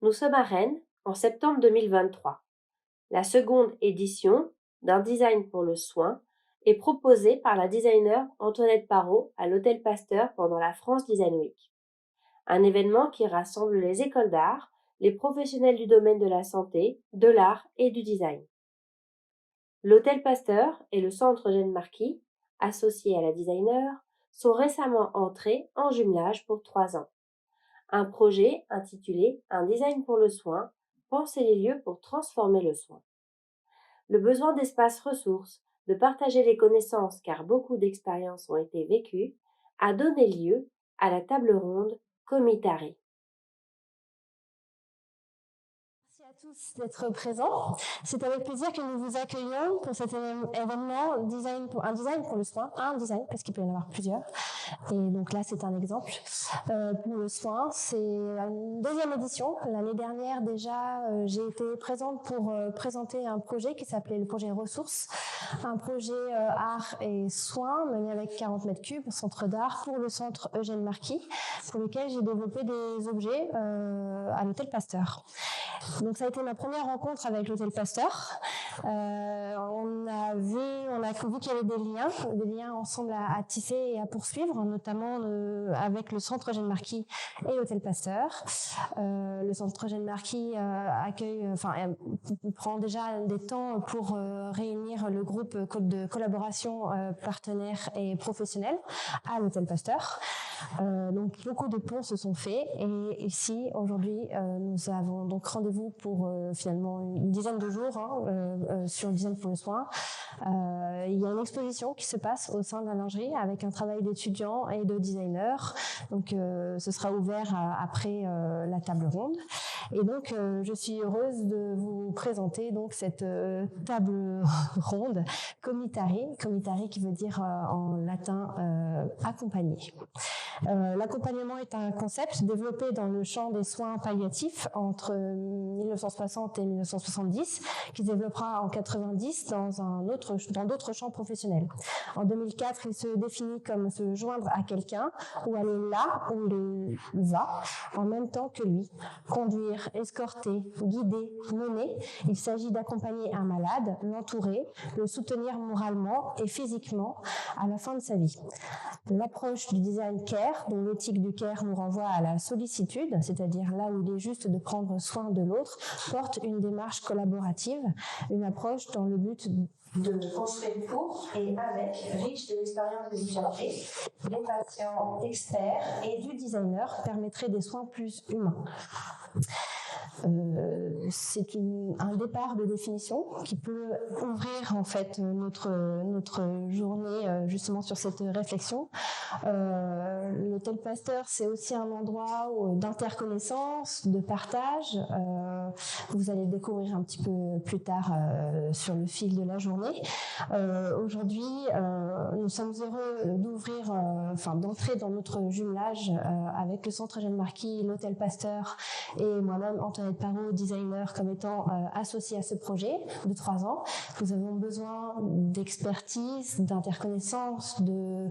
Nous sommes à Rennes en septembre 2023. La seconde édition d'un design pour le soin est proposée par la designer Antoinette Parot à l'Hôtel Pasteur pendant la France Design Week. Un événement qui rassemble les écoles d'art, les professionnels du domaine de la santé, de l'art et du design. L'Hôtel Pasteur et le Centre Eugène Marquis, associés à la designer, sont récemment entrés en jumelage pour 3 ans. Un projet intitulé « Un design pour le soin » penser les lieux pour transformer le soin. Le besoin d'espaces ressources, de partager les connaissances car beaucoup d'expériences ont été vécues, a donné lieu à la table ronde Comitari. Merci à tous d'être présents. C'est avec plaisir que nous vous accueillons pour cet événement un design pour le soin, un design parce qu'il peut y en avoir plusieurs. Et donc là, c'est un exemple pour le soin. C'est une deuxième édition. L'année dernière déjà, j'ai été présente pour présenter un projet qui s'appelait le projet Ressources, un projet art et soins mené avec 40 mètres cubes, centre d'art pour le centre Eugène Marquis, pour lequel j'ai développé des objets à l'Hôtel Pasteur. Donc ça a été ma première rencontre avec l'Hôtel Pasteur. On a vu qu'il y avait des liens ensemble à tisser et à poursuivre, notamment avec le Centre Eugène Marquis et l'Hôtel Pasteur. Le Centre Eugène Marquis prend déjà des temps pour réunir le groupe de collaboration partenaires et professionnels à l'Hôtel Pasteur. Donc beaucoup de ponts se sont faits et ici aujourd'hui nous avons donc rendez-vous pour finalement une dizaine de jours sur le design pour le soin. Il y a une exposition qui se passe au sein de la lingerie avec un travail d'étudiants et de designers. Donc ce sera ouvert après la table ronde. Et donc je suis heureuse de vous présenter donc cette table ronde Comitari qui veut dire en latin accompagner. L'accompagnement est un concept développé dans le champ des soins palliatifs entre 1960 et 1970, qui se développera en 90 dans d'autres champs professionnels. En 2004, il se définit comme se joindre à quelqu'un ou aller là où il va, en même temps que lui. Conduire, escorter, guider, mener. Il s'agit d'accompagner un malade, l'entourer, le soutenir moralement et physiquement à la fin de sa vie. L'approche du design care, dont l'éthique du care nous renvoie à la sollicitude, c'est-à-dire là où il est juste de prendre soin de l'autre, porte une démarche collaborative, une approche dans le but de construire pour et avec, riche de l'expérience de l'usager, des patients experts et du designer permettrait des soins plus humains. C'est un départ de définition qui peut ouvrir en fait notre journée justement sur cette réflexion. L'Hôtel Pasteur, c'est aussi un endroit d'interconnaissance, de partage. Vous allez découvrir un petit peu plus tard sur le fil de la journée. Aujourd'hui, nous sommes heureux d'entrer dans notre jumelage avec le Centre Eugène Marquis, l'Hôtel Pasteur et moi-même, Antoinette Parot, designer, comme étant associée à ce projet de 3 ans. Nous avons besoin d'expertise, d'interconnaissance, de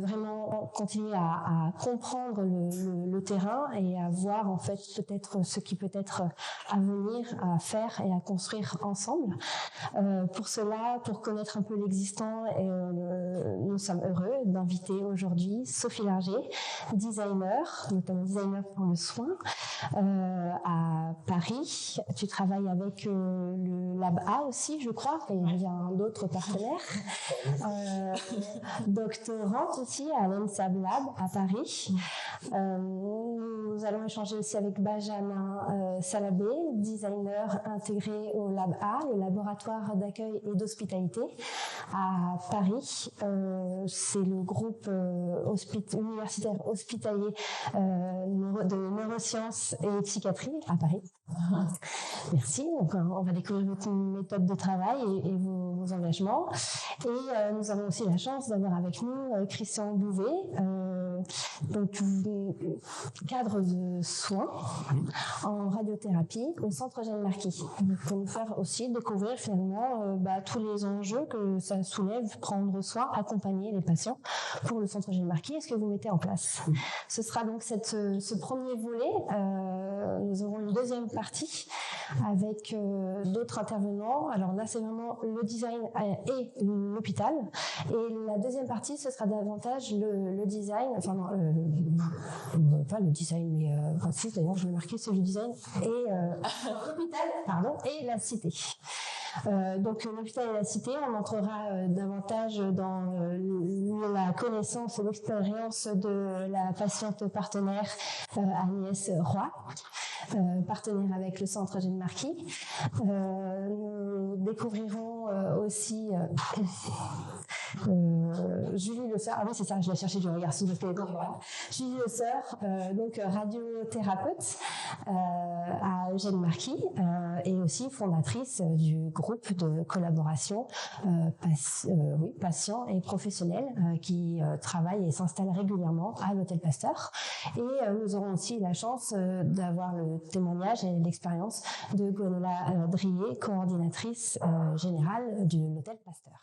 vraiment continuer à comprendre le terrain et à voir en fait peut-être ce qui peut être à venir, à faire et à construire ensemble. Pour cela, pour connaître un peu l'existant, nous sommes heureux d'inviter aujourd'hui Sophie Larger, designer, notamment designer pour le soin, à Paris. Tu travailles avec le Lab A aussi, je crois, et il y a d'autres partenaires. Doctorante aussi à l'ENSAB Lab à Paris. Nous allons échanger aussi avec Benjamin Salabé, designer intégré au Lab A, le laboratoire d'accueil et d'hospitalité à Paris. C'est le groupe universitaire hospitalier de neurosciences et psychiatrie à Paris. Merci. Donc, on va découvrir votre méthode de travail et vos engagements. Et nous avons aussi la chance d'avoir avec nous Christian Bouvet, donc cadre de soins en radiothérapie au Centre Eugène Marquis, pour nous faire aussi découvrir finalement tous les enjeux que ça soulève, prendre soin, accompagner les patients pour le Centre Eugène Marquis et ce que vous mettez en place. Ce sera donc ce premier volet nous aurons une deuxième partie avec d'autres intervenants. Alors là, c'est vraiment le design et l'hôpital. Et la deuxième partie, ce sera davantage le design, enfin non, pas le design, mais enfin, si, d'ailleurs, je vais marquer, c'est le design et l'hôpital, pardon, et la cité. Donc l'hôpital et la cité, on entrera davantage dans la connaissance et l'expérience de la patiente partenaire Agnès Roy, partenaire avec le centre Eugène Marquis. Nous découvrirons aussi Julie Le Sœur. Ah oui, c'est ça, je l'ai cherché du regard sous le téléphone. Julie Le Sœur, donc radiothérapeute à Eugène Marquis et aussi fondatrice du groupe de collaboration patients et professionnels qui travaillent et s'installent régulièrement à l'Hôtel Pasteur. Et nous aurons aussi la chance d'avoir le témoignage et l'expérience de Gwenola Drier, coordinatrice générale de l'Hôtel Pasteur.